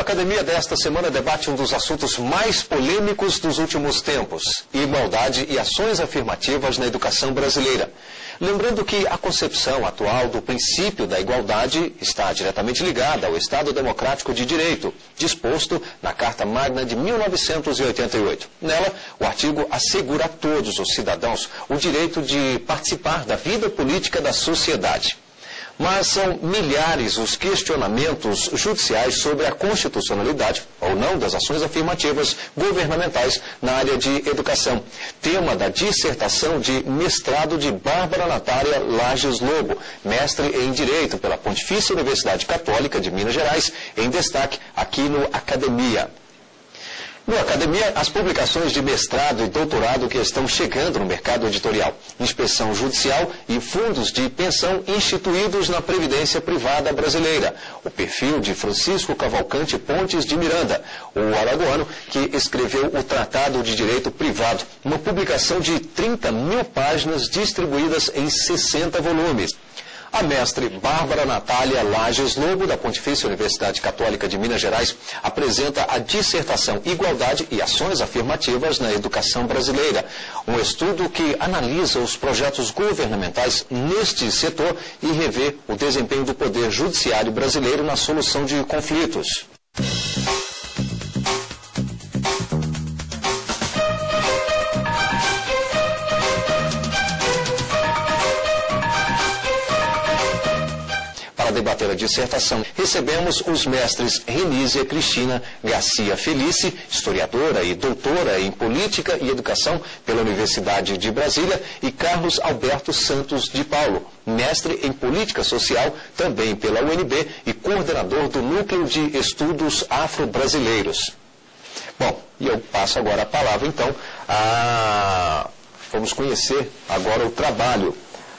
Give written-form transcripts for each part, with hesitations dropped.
Academia desta semana debate um dos assuntos mais polêmicos dos últimos tempos: igualdade e ações afirmativas na educação brasileira. Lembrando que a concepção atual do princípio da igualdade está diretamente ligada ao Estado Democrático de Direito, disposto na Carta Magna de 1988. Nela, o artigo assegura a todos os cidadãos o direito de participar da vida política da sociedade. Mas são milhares os questionamentos judiciais sobre a constitucionalidade ou não das ações afirmativas governamentais na área de educação. Tema da dissertação de mestrado de Bárbara Natália Lages Lobo, mestre em Direito pela Pontifícia Universidade Católica de Minas Gerais, em destaque aqui no Academia. No Academia, as publicações de mestrado e doutorado que estão chegando no mercado editorial, inspeção judicial e fundos de pensão instituídos na Previdência Privada Brasileira, o perfil de Francisco Cavalcante Pontes de Miranda, o alagoano que escreveu o Tratado de Direito Privado, uma publicação de 30 mil páginas distribuídas em 60 volumes. A mestre Bárbara Natália Lages Lobo, da Pontifícia Universidade Católica de Minas Gerais, apresenta a dissertação Igualdade e Ações Afirmativas na Educação Brasileira, um estudo que analisa os projetos governamentais neste setor e revê o desempenho do Poder Judiciário brasileiro na solução de conflitos. Para debater a dissertação, recebemos os mestres Renízia Cristina Garcia Felice, historiadora e doutora em Política e Educação pela Universidade de Brasília, e Carlos Alberto Santos de Paulo, mestre em Política Social também pela UNB e coordenador do Núcleo de Estudos Afro-Brasileiros. Bom, e eu passo agora a palavra, então, vamos conhecer agora o trabalho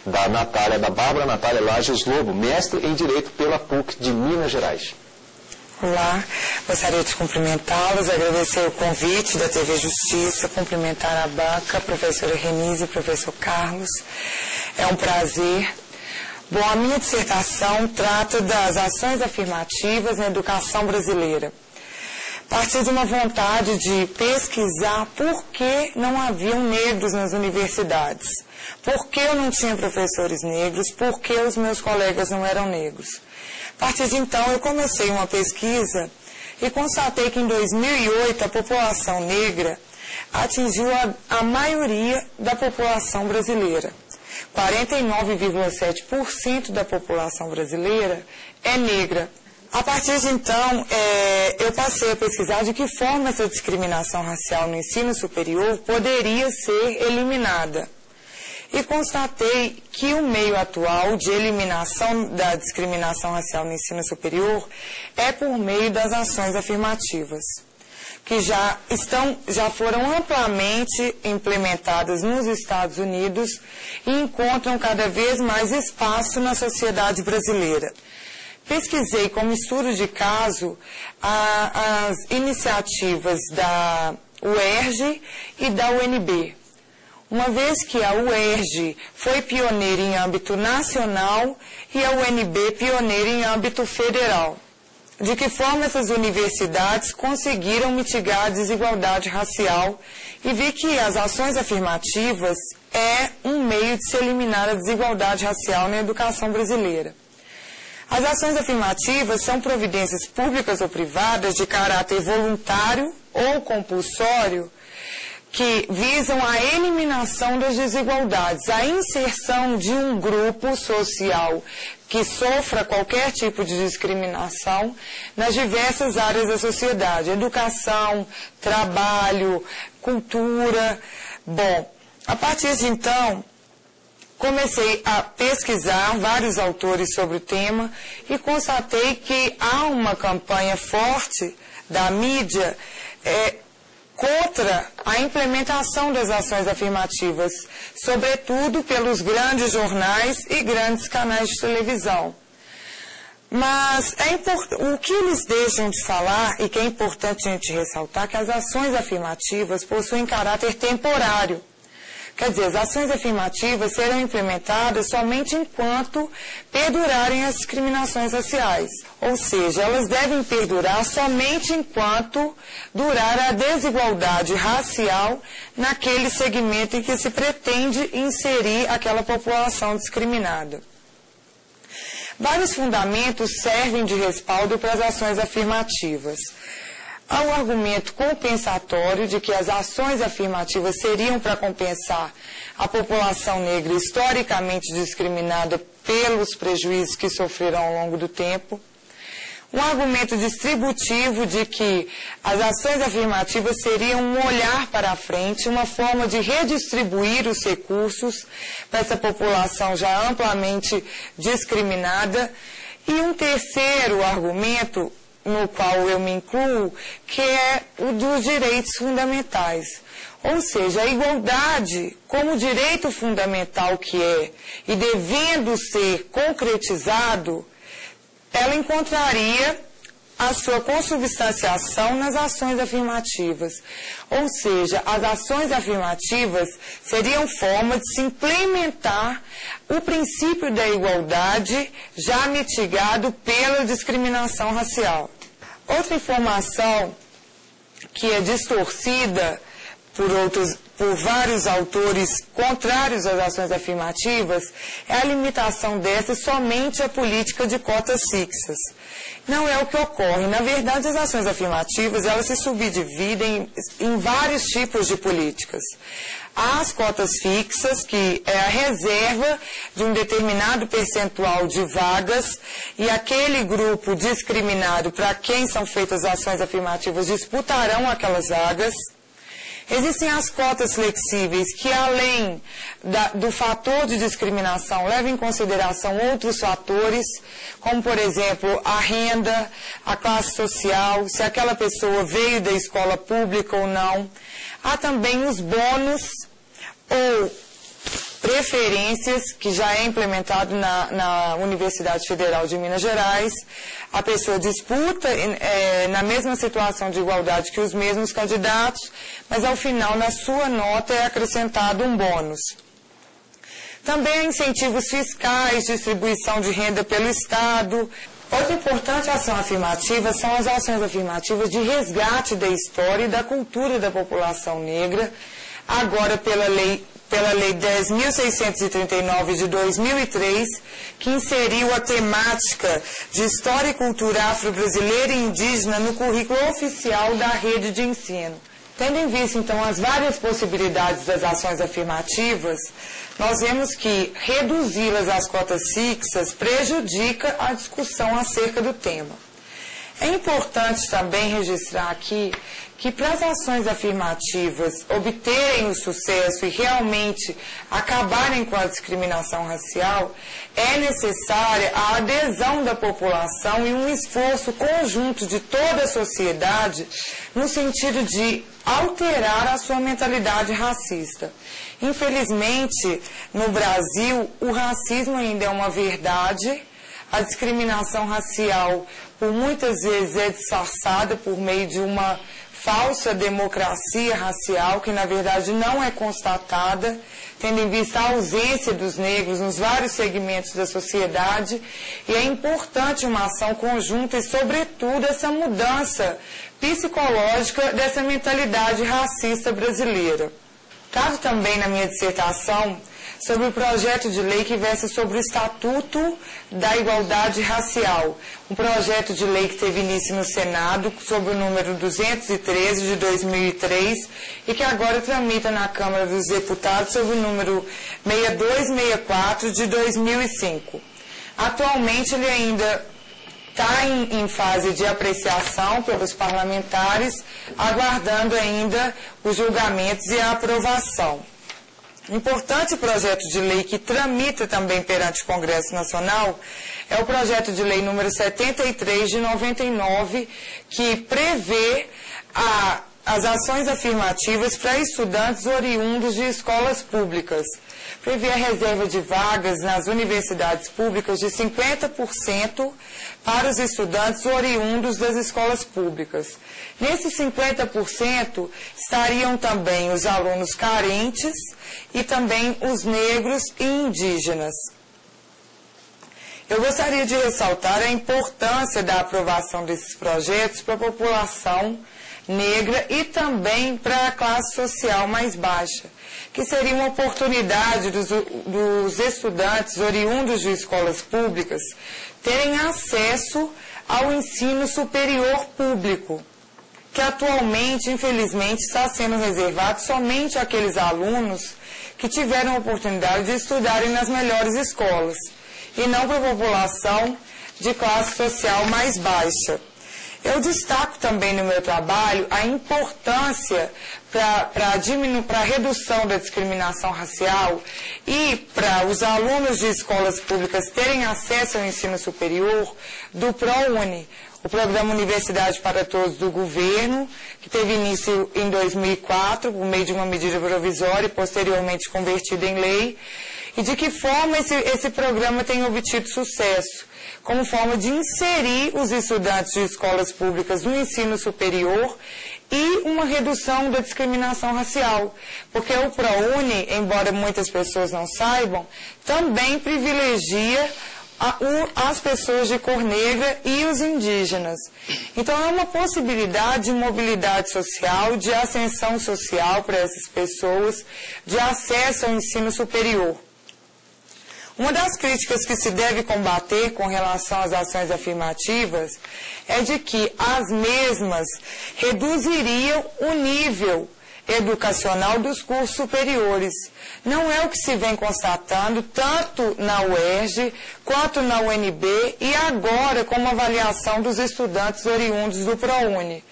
da Bárbara Natália Lages Lobo, mestre em Direito pela PUC de Minas Gerais. Olá, gostaria de cumprimentá-los, agradecer o convite da TV Justiça, cumprimentar a banca, professora Renízia e professor Carlos. É um prazer. Bom, a minha dissertação trata das ações afirmativas na educação brasileira. A partir de uma vontade de pesquisar por que não haviam negros nas universidades. Por que eu não tinha professores negros? Por que os meus colegas não eram negros? A partir de então, eu comecei uma pesquisa e constatei que em 2008 a população negra atingiu a maioria da população brasileira. 49,7% da população brasileira é negra. A partir de então, eu passei a pesquisar de que forma essa discriminação racial no ensino superior poderia ser eliminada. E constatei que o meio atual de eliminação da discriminação racial no ensino superior é por meio das ações afirmativas, que já foram amplamente implementadas nos Estados Unidos e encontram cada vez mais espaço na sociedade brasileira. Pesquisei como estudo de caso as iniciativas da UERJ e da UNB. Uma vez que a UERJ foi pioneira em âmbito nacional e a UNB pioneira em âmbito federal. De que forma essas universidades conseguiram mitigar a desigualdade racial e vi que as ações afirmativas é um meio de se eliminar a desigualdade racial na educação brasileira. As ações afirmativas são providências públicas ou privadas de caráter voluntário ou compulsório que visam a eliminação das desigualdades, a inserção de um grupo social que sofra qualquer tipo de discriminação nas diversas áreas da sociedade, educação, trabalho, cultura. Bom, a partir de então, comecei a pesquisar vários autores sobre o tema e constatei que há uma campanha forte da mídia contra a implementação das ações afirmativas, sobretudo pelos grandes jornais e grandes canais de televisão. Mas o que eles deixam de falar, e que é importante a gente ressaltar, que as ações afirmativas possuem caráter temporário. Quer dizer, as ações afirmativas serão implementadas somente enquanto perdurarem as discriminações raciais. Ou seja, elas devem perdurar somente enquanto durar a desigualdade racial naquele segmento em que se pretende inserir aquela população discriminada. Vários fundamentos servem de respaldo para as ações afirmativas. Há um argumento compensatório de que as ações afirmativas seriam para compensar a população negra historicamente discriminada pelos prejuízos que sofreram ao longo do tempo. Um argumento distributivo de que as ações afirmativas seriam um olhar para a frente, uma forma de redistribuir os recursos para essa população já amplamente discriminada. E um terceiro argumento, no qual eu me incluo, que é o dos direitos fundamentais. Ou seja, a igualdade como direito fundamental que é e devendo ser concretizado, ela encontraria a sua consubstanciação nas ações afirmativas. Ou seja, as ações afirmativas seriam forma de se implementar o princípio da igualdade já mitigado pela discriminação racial. Outra informação que é distorcida por vários autores contrários às ações afirmativas é a limitação dessas somente à política de cotas fixas. Não é o que ocorre. Na verdade, as ações afirmativas, elas se subdividem em vários tipos de políticas. Há as cotas fixas, que é a reserva de um determinado percentual de vagas, e aquele grupo discriminado para quem são feitas ações afirmativas disputarão aquelas vagas. Existem as cotas flexíveis, que além do fator de discriminação, levam em consideração outros fatores, como, por exemplo, a renda, a classe social, se aquela pessoa veio da escola pública ou não. Há também os bônus ou preferências, que já é implementado na Universidade Federal de Minas Gerais. A pessoa disputa na mesma situação de igualdade que os mesmos candidatos, mas ao final, na sua nota, é acrescentado um bônus. Também há incentivos fiscais, distribuição de renda pelo Estado. Outra importante ação afirmativa são as ações afirmativas de resgate da história e da cultura da população negra, agora pela Lei 10.639 de 2003, que inseriu a temática de História e Cultura Afro-Brasileira e Indígena no currículo oficial da rede de ensino. Tendo em vista, então, as várias possibilidades das ações afirmativas, nós vemos que reduzi-las às cotas fixas prejudica a discussão acerca do tema. É importante também registrar aqui que para as ações afirmativas obterem o sucesso e realmente acabarem com a discriminação racial, é necessária a adesão da população e um esforço conjunto de toda a sociedade no sentido de alterar a sua mentalidade racista. Infelizmente, no Brasil, o racismo ainda é uma verdade. A discriminação racial, por muitas vezes, é disfarçada por meio de uma falsa democracia racial, que na verdade não é constatada, tendo em vista a ausência dos negros nos vários segmentos da sociedade, e é importante uma ação conjunta e, sobretudo, essa mudança psicológica dessa mentalidade racista brasileira. Trato também na minha dissertação sobre o projeto de lei que versa sobre o Estatuto da Igualdade Racial, um projeto de lei que teve início no Senado, sob o número 213 de 2003, e que agora tramita na Câmara dos Deputados, sob o número 6264 de 2005. Atualmente ele ainda está em fase de apreciação pelos parlamentares, aguardando ainda os julgamentos e a aprovação. Um importante projeto de lei que tramita também perante o Congresso Nacional é o projeto de lei número 73 de 99, que prevê a as ações afirmativas para estudantes oriundos de escolas públicas. Prevê a reserva de vagas nas universidades públicas de 50% para os estudantes oriundos das escolas públicas. Nesses 50% estariam também os alunos carentes e também os negros e indígenas. Eu gostaria de ressaltar a importância da aprovação desses projetos para a população negra e também para a classe social mais baixa, que seria uma oportunidade dos estudantes oriundos de escolas públicas terem acesso ao ensino superior público, que atualmente, infelizmente, está sendo reservado somente àqueles alunos que tiveram a oportunidade de estudarem nas melhores escolas, e não para a população de classe social mais baixa. Eu destaco também no meu trabalho a importância para a redução da discriminação racial e para os alunos de escolas públicas terem acesso ao ensino superior do ProUni, o Programa Universidade para Todos do governo, que teve início em 2004, por meio de uma medida provisória e posteriormente convertida em lei, e de que forma esse programa tem obtido sucesso, como forma de inserir os estudantes de escolas públicas no ensino superior e uma redução da discriminação racial, porque o ProUni, embora muitas pessoas não saibam, também privilegia as pessoas de cor negra e os indígenas. Então é uma possibilidade de mobilidade social, de ascensão social para essas pessoas, de acesso ao ensino superior. Uma das críticas que se deve combater com relação às ações afirmativas é de que as mesmas reduziriam o nível educacional dos cursos superiores. Não é o que se vem constatando tanto na UERJ quanto na UNB e agora com uma avaliação dos estudantes oriundos do ProUni.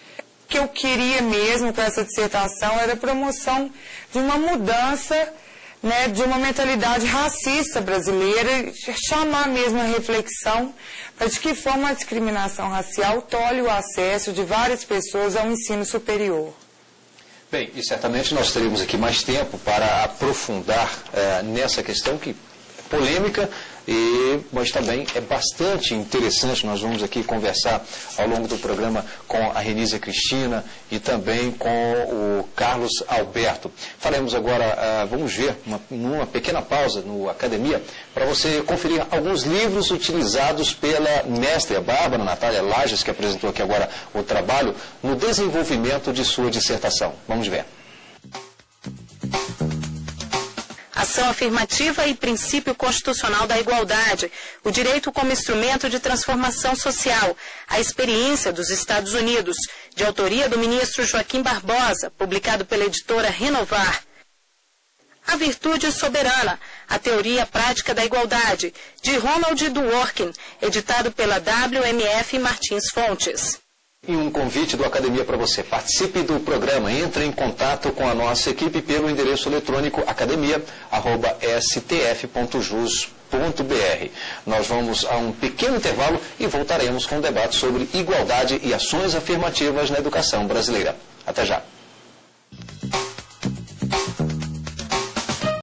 O que eu queria mesmo com essa dissertação era a promoção de uma mudança, de uma mentalidade racista brasileira e chamar mesmo a reflexão para de que forma a discriminação racial tolhe o acesso de várias pessoas ao ensino superior. Bem, e certamente nós teremos aqui mais tempo para aprofundar nessa questão que é polêmica, mas também é bastante interessante. Nós vamos aqui conversar ao longo do programa com a Renízia Cristina e também com o Carlos Alberto. Faremos agora, vamos ver, uma pequena pausa no Academia, para você conferir alguns livros utilizados pela mestre, a Bárbara Natália Lages, que apresentou aqui agora o trabalho, no desenvolvimento de sua dissertação. Vamos ver. Ação afirmativa e princípio constitucional da igualdade, o direito como instrumento de transformação social, a experiência dos Estados Unidos, de autoria do ministro Joaquim Barbosa, publicado pela editora Renovar. A virtude soberana, a teoria prática da igualdade, de Ronald Dworkin, editado pela WMF Martins Fontes. E um convite do Academia para você. Participe do programa, entre em contato com a nossa equipe pelo endereço eletrônico academia@stf.jus.br. Nós vamos a um pequeno intervalo e voltaremos com um debate sobre igualdade e ações afirmativas na educação brasileira. Até já.